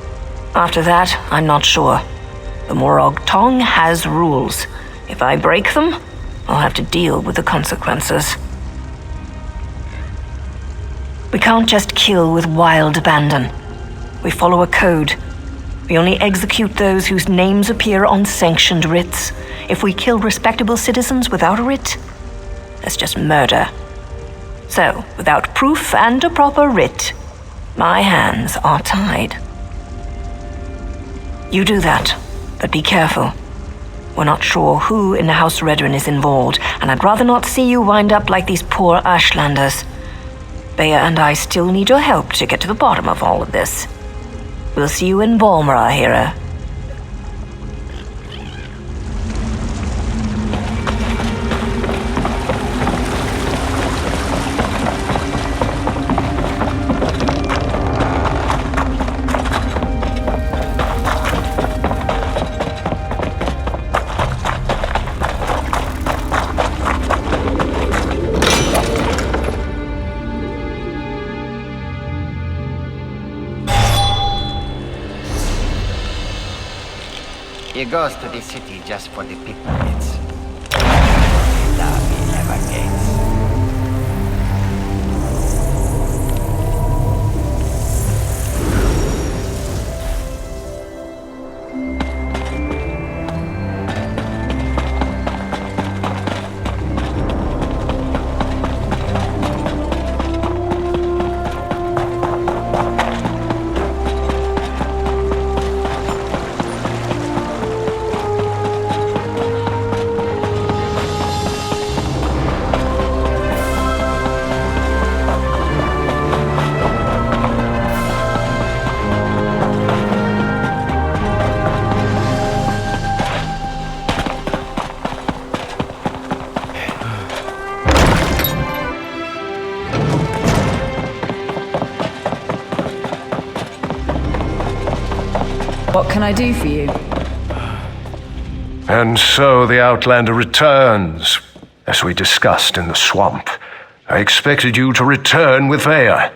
After that, I'm not sure. The Morag Tong has rules. If I break them, I'll have to deal with the consequences. We can't just kill with wild abandon. We follow a code. We only execute those whose names appear on sanctioned writs. If we kill respectable citizens without a writ, that's just murder. So, without proof and a proper writ, my hands are tied. You do that, but be careful. We're not sure who in the House Redrin is involved, and I'd rather not see you wind up like these poor Ashlanders. Bea and I still need your help to get to the bottom of all of this. We'll see you in Balmora, Hera. He goes to the city just for the pickpockets. Love he never gains. What can I do for you? And so the Outlander returns, as we discussed in the swamp. I expected you to return with Vea,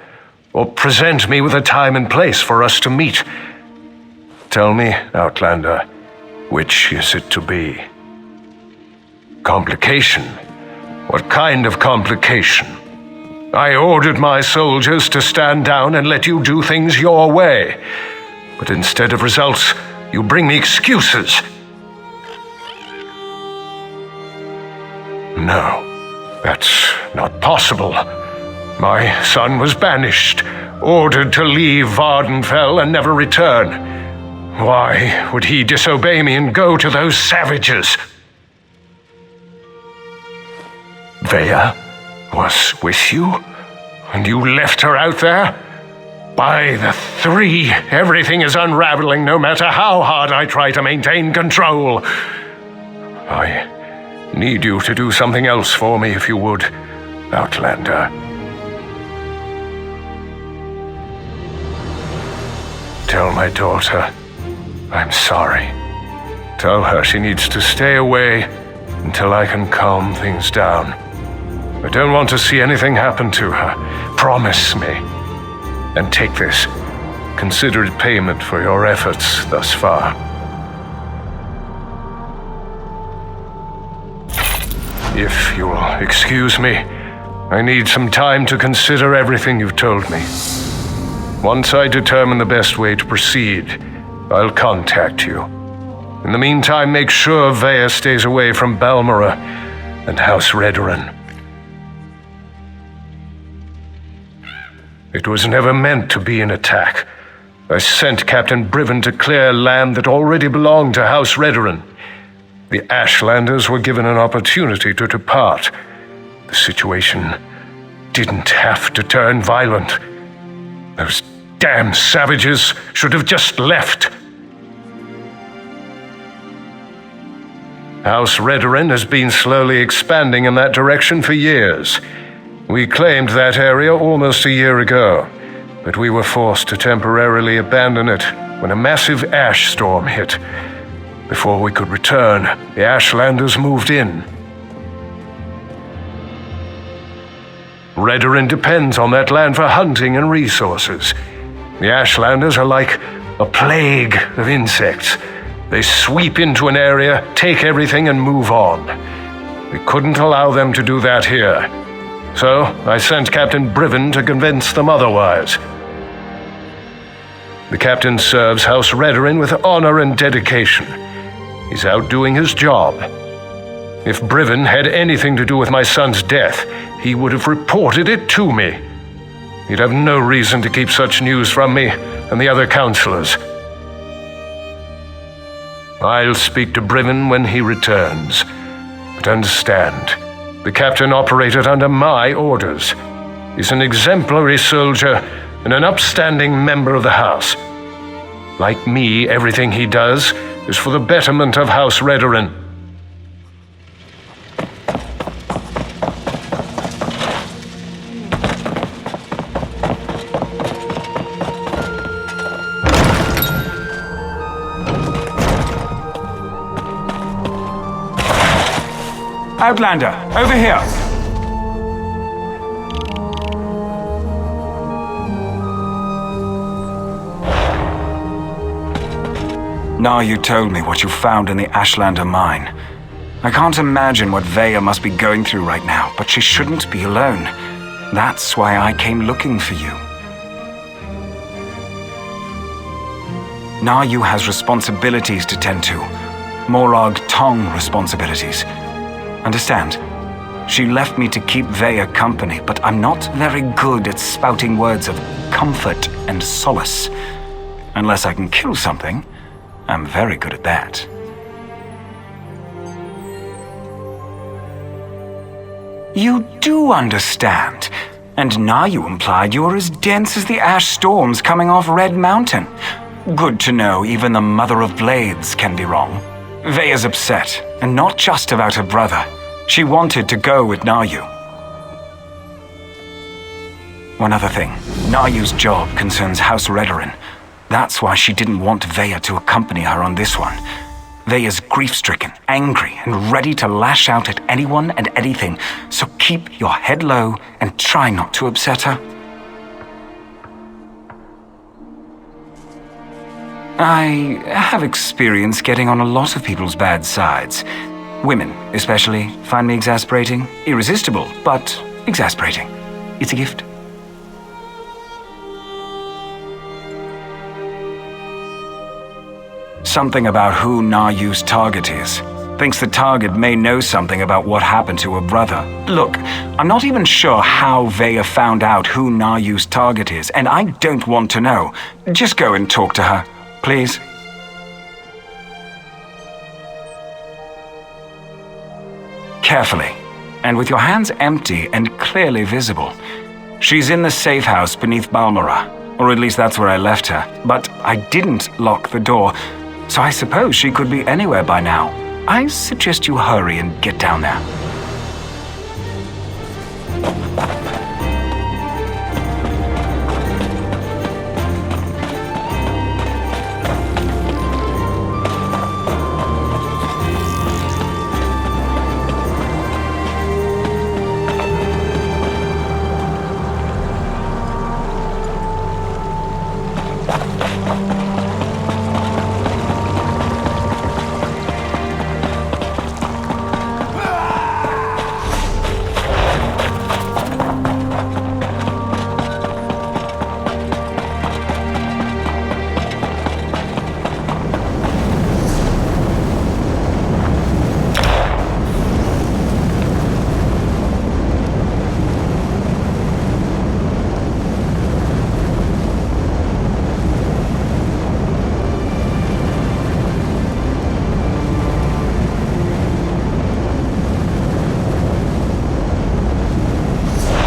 or present me with a time and place for us to meet. Tell me, Outlander, which is it to be? Complication? What kind of complication? I ordered my soldiers to stand down and let you do things your way. But instead of results, you bring me excuses. No, that's not possible. My son was banished, ordered to leave Vardenfell and never return. Why would he disobey me and go to those savages? Vea was with you? And you left her out there? By the three, everything is unraveling no matter how hard I try to maintain control. I need you to do something else for me if you would, Outlander. Tell my daughter I'm sorry. Tell her she needs to stay away until I can calm things down. I don't want to see anything happen to her. Promise me. And take this. Consider it payment for your efforts thus far. If you'll excuse me, I need some time to consider everything you've told me. Once I determine the best way to proceed, I'll contact you. In the meantime, make sure Vea stays away from Balmora and House Redoran. It was never meant to be an attack. I sent Captain Briven to clear land that already belonged to House Redoran. The Ashlanders were given an opportunity to depart. The situation didn't have to turn violent. Those damn savages should have just left. House Redoran has been slowly expanding in that direction for years. We claimed that area almost a year ago, but we were forced to temporarily abandon it when a massive ash storm hit. Before we could return, the Ashlanders moved in. Redoran depends on that land for hunting and resources. The Ashlanders are like a plague of insects. They sweep into an area, take everything, and move on. We couldn't allow them to do that here. So I sent Captain Briven to convince them otherwise. The captain serves House Redoran with honor and dedication. He's out doing his job. If Briven had anything to do with my son's death, he would have reported it to me. He'd have no reason to keep such news from me and the other counselors. I'll speak to Briven when he returns. But understand, the captain operated under my orders. He's an exemplary soldier and an upstanding member of the house. Like me, everything he does is for the betterment of House Redoran. Outlander, over here! Now you told me what you found in the Ashlander mine. I can't imagine what Vea must be going through right now, but she shouldn't be alone. That's why I came looking for you. Nayu has responsibilities to tend to. Morag Tong responsibilities. Understand? She left me to keep Vea company, but I'm not very good at spouting words of comfort and solace. Unless I can kill something, I'm very good at that. You do understand. And now you implied you're as dense as the ash storms coming off Red Mountain. Good to know even the Mother of Blades can be wrong. Vea's upset, and not just about her brother. She wanted to go with Nayu. One other thing. Nayu's job concerns House Redoran. That's why she didn't want Vea to accompany her on this one. Vea's grief-stricken, angry, and ready to lash out at anyone and anything, so keep your head low and try not to upset her. I have experience getting on a lot of people's bad sides. Women, especially, find me exasperating. Irresistible, but exasperating. It's a gift. Something about who Nayu's target is. Thinks the target may know something about what happened to her brother. Look, I'm not even sure how Vea found out who Nayu's target is, and I don't want to know. Just go and talk to her, please. Carefully. and with your hands empty and clearly visible. She's in the safe house beneath Balmora, or at least that's where I left her. But I didn't lock the door, so I suppose she could be anywhere by now. I suggest you hurry and get down there.